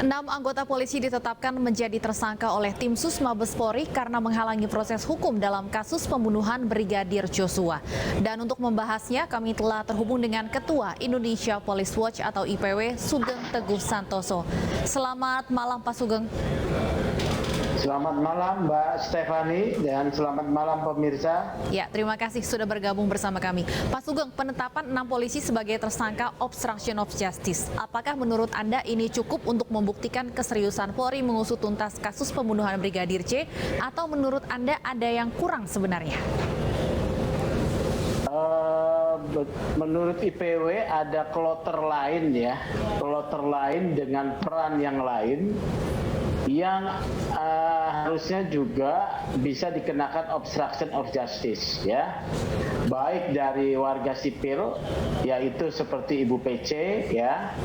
6 anggota polisi ditetapkan menjadi tersangka oleh tim Sus Mabes Polri karena menghalangi proses hukum dalam kasus pembunuhan Brigadir Joshua. Dan untuk membahasnya, kami telah terhubung dengan Ketua Indonesia Police Watch atau IPW, Sugeng Teguh Santoso. Selamat malam, Pak Sugeng. Selamat malam Mbak Stefani dan selamat malam pemirsa. Ya, terima kasih sudah bergabung bersama kami. Pak Sugeng, penetapan 6 polisi sebagai tersangka obstruction of justice. Apakah menurut Anda ini cukup untuk membuktikan keseriusan Polri mengusut tuntas kasus pembunuhan Brigadir C, atau menurut Anda ada yang kurang sebenarnya? Menurut IPW ada kloter lain ya, kloter lain dengan peran yang lain yang harusnya juga bisa dikenakan obstruction of justice ya, baik dari warga sipil yaitu seperti Ibu PC ya,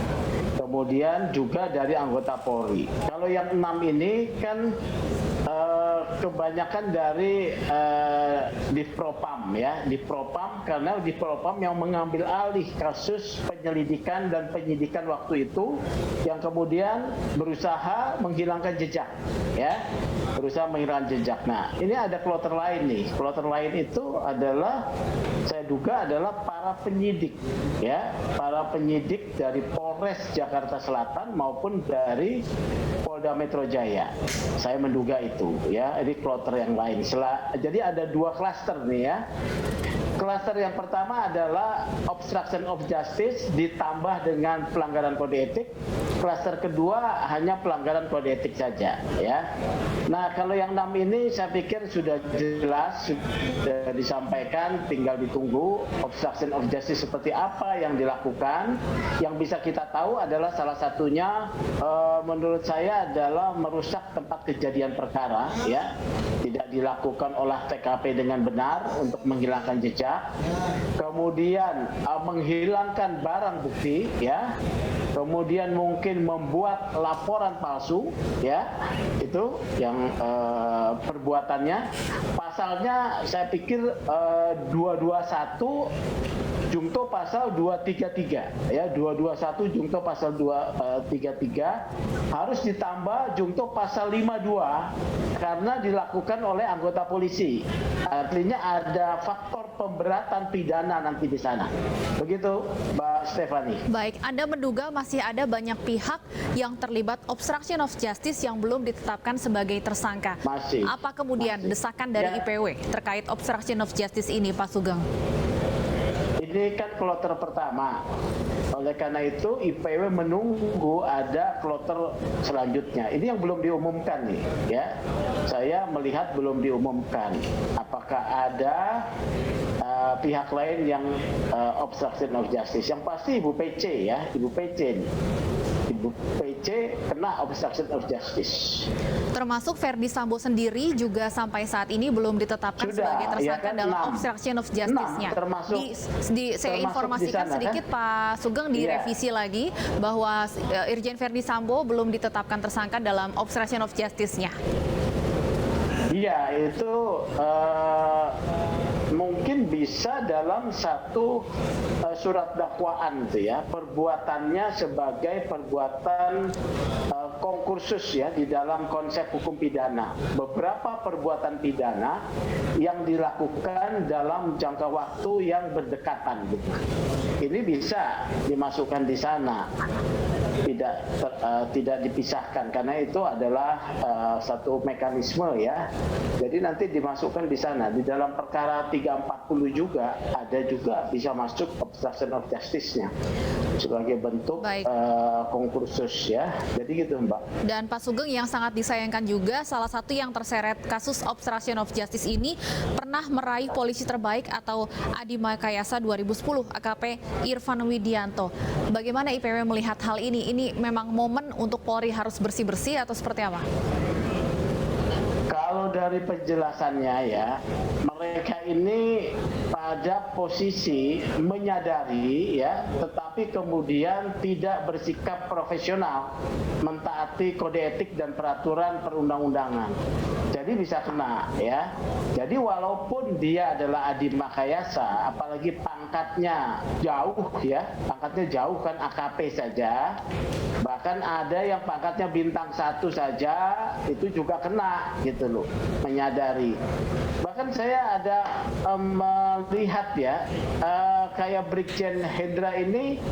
kemudian juga dari anggota Polri. Kalau yang 6 ini kan kebanyakan dari Divpropam ya, Divpropam karena Divpropam yang mengambil alih kasus penyelidikan dan penyidikan waktu itu, yang kemudian berusaha menghilangkan jejak ya, berusaha menghilangkan jejak. Nah, ini ada kloter lain nih. Kloter lain itu adalah, saya duga adalah para penyidik ya, para penyidik dari Polres Jakarta Selatan maupun dari Polda Metro Jaya. Saya menduga itu ya, ini kloter yang lain. Jadi ada 2 klaster nih ya. Klaster yang pertama adalah obstruction of justice ditambah dengan pelanggaran kode etik. Klaster kedua hanya pelanggaran kode etik saja ya. Nah, kalau yang 6 ini saya pikir sudah jelas, sudah disampaikan, tinggal ditunggu obstruction of justice seperti apa yang dilakukan. Yang bisa kita tahu adalah salah satunya menurut saya adalah merusak tempat kejadian perkara ya. Tidak dilakukan olah TKP dengan benar untuk menghilangkan jejak, kemudian menghilangkan barang bukti ya, kemudian mungkin membuat laporan palsu ya, itu yang perbuatannya. Pasalnya saya pikir 221 Jungto pasal 233 ya, 221 Jungto pasal 233 harus ditambah Jungto pasal 52 karena dilakukan oleh anggota polisi. Artinya ada faktor pemberatan pidana nanti di sana. Begitu, Mbak Stefani. Baik, Anda menduga masih ada banyak pihak yang terlibat obstruction of justice yang belum ditetapkan sebagai tersangka. Masih. Apa kemudian desakan dari IPW terkait obstruction of justice ini, Pak Sugeng? Ini kan kloter pertama. Oleh karena itu IPW menunggu ada kloter selanjutnya. Ini yang belum diumumkan nih ya. Saya melihat belum diumumkan apakah ada pihak lain yang obstruction of justice. Yang pasti Ibu PC ya, Ibu PC nih. Ibu PC kena obstruction of justice. Termasuk Verdi Sambo sendiri juga sampai saat ini belum ditetapkan sebagai tersangka dalam obstruction of justice-nya. Saya informasikan sedikit Pak Sugeng, direvisi lagi bahwa Irjen Verdi Sambo belum ditetapkan tersangka dalam obstruction of justice-nya. Iya, itu mungkin bisa dalam satu surat dakwaan tuh ya, perbuatannya sebagai perbuatan konkursus ya di dalam konsep hukum pidana. Beberapa perbuatan pidana yang dilakukan dalam jangka waktu yang berdekatan gitu. Ini bisa dimasukkan di sana. Tidak dipisahkan karena itu adalah satu mekanisme ya. Jadi nanti dimasukkan di sana. Di dalam perkara 340 juga ada juga bisa masuk obstruction of justice-nya sebagai bentuk konkursus ya. Jadi gitu Mbak. Dan Pak Sugeng, yang sangat disayangkan juga salah satu yang terseret kasus obstruction of justice ini pernah meraih polisi terbaik atau Adi Makayasa 2010 AKP Irfan Widianto. Bagaimana IPW melihat hal ini? Ini memang momen untuk Polri harus bersih-bersih atau seperti apa? Kalau dari penjelasannya ya, mereka ini pada posisi menyadari ya, tetapi tetapi kemudian tidak bersikap profesional, mentaati kode etik dan peraturan perundang-undangan. Jadi bisa kena ya. Jadi walaupun dia adalah Adi Makayasa, apalagi pangkatnya jauh ya, pangkatnya jauh kan AKP saja, bahkan ada yang pangkatnya bintang 1 saja, itu juga kena gitu loh, menyadari. Bahkan saya ada melihat ya, kayak Brigjen Hendra ini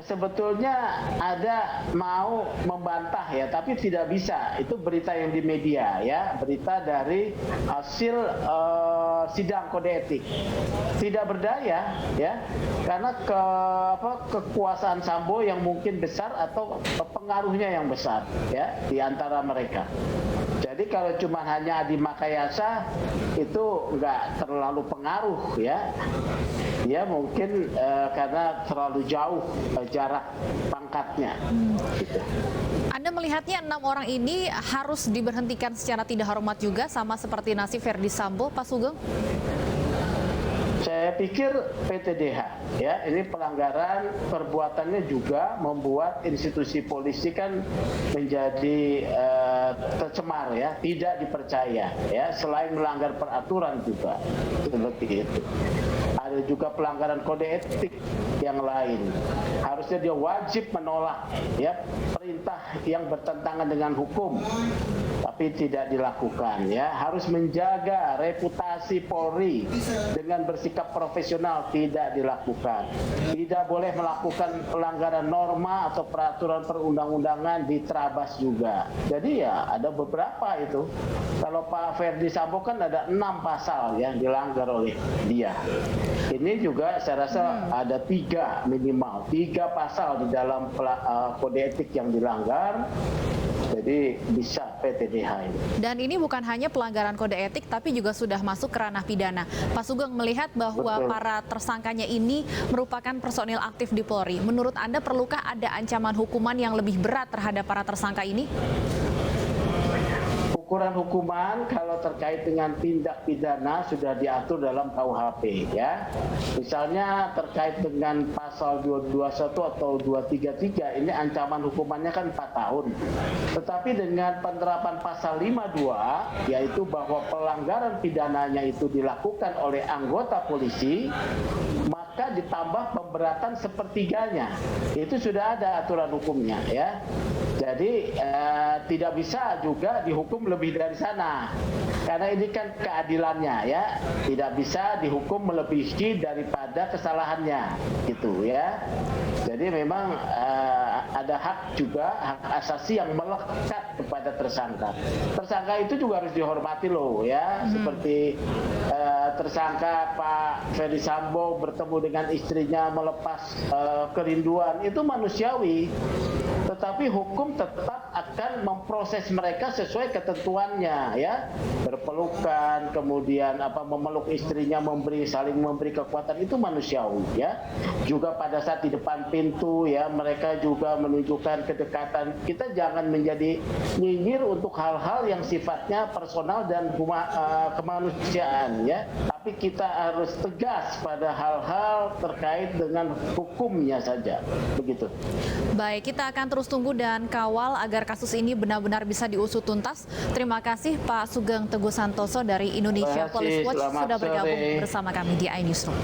sebetulnya ada mau membantah ya, tapi tidak bisa. Itu berita yang di media ya, berita dari hasil sidang kode etik. Tidak berdaya ya, karena kekuasaan Sambo yang mungkin besar atau pengaruhnya yang besar ya di antara mereka. Jadi kalau cuma hanya Adi Makayasa itu nggak terlalu pengaruh ya. Ya mungkin karena terlalu jauh jarak pangkatnya. Gitu. Anda melihatnya 6 orang ini harus diberhentikan secara tidak hormat juga sama seperti nasib Verdi Sambo, Pak Sugeng? Saya pikir PTDH ya, ini pelanggaran, perbuatannya juga membuat institusi polisi kan menjadi tercemar ya, tidak dipercaya ya, selain melanggar peraturan juga seperti itu. Ada juga pelanggaran kode etik yang lain. Harusnya dia wajib menolak ya perintah yang bertentangan dengan hukum, tapi tidak dilakukan ya. Harus menjaga reputasi Polri dengan bersikap profesional, tidak dilakukan. Tidak boleh melakukan pelanggaran norma atau peraturan perundang-undangan, diterabas juga. Jadi ya ada beberapa itu. Kalau Pak Verdi Sambo kan ada 6 pasal yang dilanggar oleh dia. Ini juga saya rasa ada 3 minimal, 3 pasal di dalam kode etik yang dilanggar. Jadi bisa PTDH ini. Dan ini bukan hanya pelanggaran kode etik, tapi juga sudah masuk ke ranah pidana. Pak Sugeng melihat bahwa Betul. para tersangkanya ini merupakan personil aktif di Polri. Menurut Anda perlukah ada ancaman hukuman yang lebih berat terhadap para tersangka ini? Ukuran hukuman kalau terkait dengan tindak pidana sudah diatur dalam KUHP ya. Misalnya terkait dengan pasal 221 atau 233 ini ancaman hukumannya kan 4 tahun. Tetapi dengan penerapan pasal 52 yaitu bahwa pelanggaran pidananya itu dilakukan oleh anggota polisi, maka ditambah pemberatan sepertiganya. Itu sudah ada aturan hukumnya ya. Jadi tidak bisa juga dihukum lebih dari sana. Karena ini kan keadilannya ya. Tidak bisa dihukum melebihi daripada kesalahannya gitu ya. Jadi memang ada hak juga, hak asasi yang melekat kepada tersangka. Tersangka itu juga harus dihormati loh ya. Seperti tersangka Pak Verdi Sambo bertemu dengan istrinya melepas kerinduan, itu manusiawi. Tetapi hukum tetap akan memproses mereka sesuai ketentuannya ya. Berpelukan, kemudian memeluk istrinya, saling memberi kekuatan, itu manusiawi ya. Juga pada saat di depan pintu ya, mereka juga menunjukkan kedekatan. Kita jangan menjadi nyinyir untuk hal-hal yang sifatnya personal dan kemanusiaan ya. Tapi kita harus tegas pada hal-hal terkait dengan hukumnya saja. Begitu. Baik, kita akan terus tunggu dan kawal agar kasus ini benar-benar bisa diusut tuntas. Terima kasih Pak Sugeng Teguh Santoso dari Indonesia Police Watch sudah bergabung bersama kami di iNewsroom.